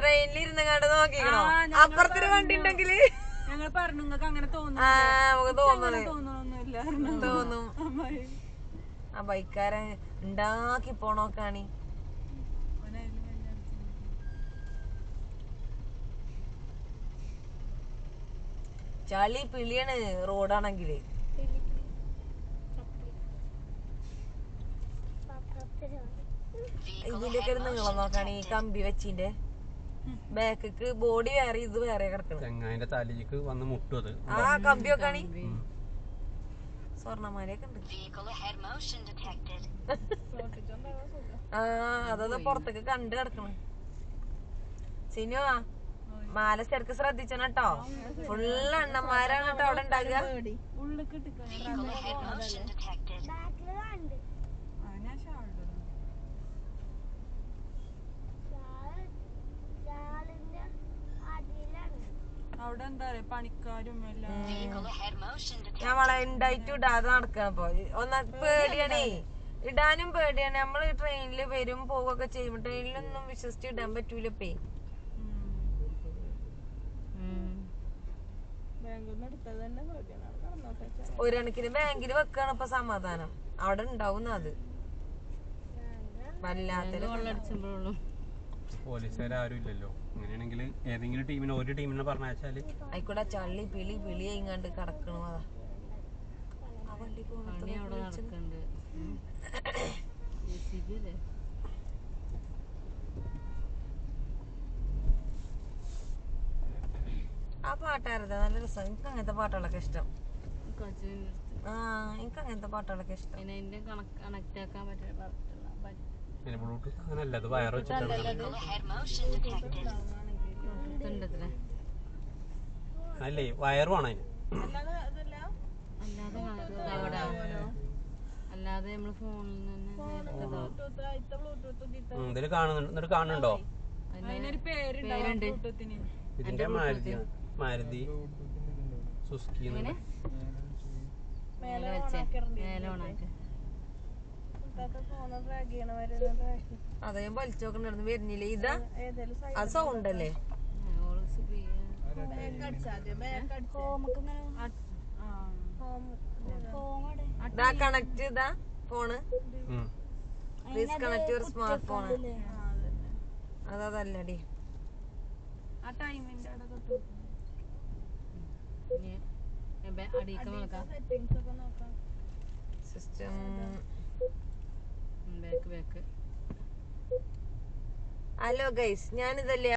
ട്രെയിനിലിരുന്ന് കണ്ട് നോക്കിക്കണോ അപ്പുറത്തൊരു വണ്ടി ഉണ്ടെങ്കില് ഞങ്ങൾ പറഞ്ഞു നിങ്ങൾക്ക് അങ്ങനെ നമുക്ക് തോന്നുന്നില്ല തോന്നും ആ ബൈക്കാരൻ ഉണ്ടാക്കി പോണോക്കാണി. ചളി പിളിയാണ് റോഡാണെങ്കില്. ഇതിന്റെയൊക്കെ ഒരു നീളം നോക്കാണ് ഈ കമ്പി വെച്ചിന്റെ ബാക്ക് ബോഡി വേറെ ഇത് വേറെ കിടക്കണം. തെങ്ങായിന്റെ തലയ്ക്ക് വന്ന് മുട്ടത് ആ കമ്പി വെക്കാണി. സ്വർണ്ണമാലയൊക്കെ ഉണ്ട്. ആ അതത് പുറത്തേക്ക് കണ്ട് കിടക്കണം. സിനുവാ മാല ശരിക്ക് ശ്രദ്ധിച്ചണം കേട്ടോ. ഫുള്ള് അണ്ണന്മാരാണ് കേട്ടോ അവിടെ ഉണ്ടാകുക. അവിടെ എന്താ പണിക്കാരും എല്ലാം ഞമ്മളെ ഉണ്ടായിട്ട് ഇടാതെ നടക്കണം. ഇപ്പൊ ഒന്നാ പേടിയാണേ, ഇടാനും പേടിയാണ്. നമ്മള് ട്രെയിനില് വരും പോവൊക്കെ ചെയ്യുമ്പോ ട്രെയിനിലൊന്നും വിശ്വസിച്ച് ഇടാൻ പറ്റൂലപ്പേ. ഒരു കണക്കിന് ബാങ്കില് വെക്കാണ് ഇപ്പൊ സമാധാനം. അവിടെ ഉണ്ടാവും അത് വല്ലാത്തൊരു പോലീസുകാരും ഇല്ലല്ലോ. അങ്ങനെയാണെങ്കിൽ ഏതെങ്കിലും ടീമിനെ ഒരു ടീമിനെ പറഞ്ഞാല് ആയിക്കോട്ടെ. ചള്ളി പിളി പിളി എങ്ങാണ്ട് കിടക്കണു. അതാ ആ വണ്ടി ആ പാട്ടാരതാ നല്ല രസം. എനിക്ക് അങ്ങനത്തെ പാട്ടുകളൊക്കെ ഇഷ്ടം. ആ എനിക്ക് അങ്ങനത്തെ പാട്ടുകളൊക്കെ ഇഷ്ടം. ബ്ലൂടൂത്ത് അങ്ങനല്ല, അത് വയർ വെച്ചിട്ടാണ്. അല്ലേ വയർ വേണം അതിന്. അല്ലാതെ നമ്മള് ഫോണിൽ ഇതില് കാണുന്നുണ്ട്. കാണുന്നുണ്ടോ? പേരുണ്ട്. ഇതിന്റെ മാരുതി സുസുക്കി അതെ ഞാൻ വലിച്ചു നോക്കണ്ടായിരുന്നു. വരുന്നില്ലേ ഇതാ അത് സൗണ്ട് അല്ലേ? കണക്ട് ഇതാ phone. Please connect your smartphone. അതല്ലടി ആ ടൈമിന്റെ സിസ്റ്റം. Hello guys, ഞാനിതല്ലേ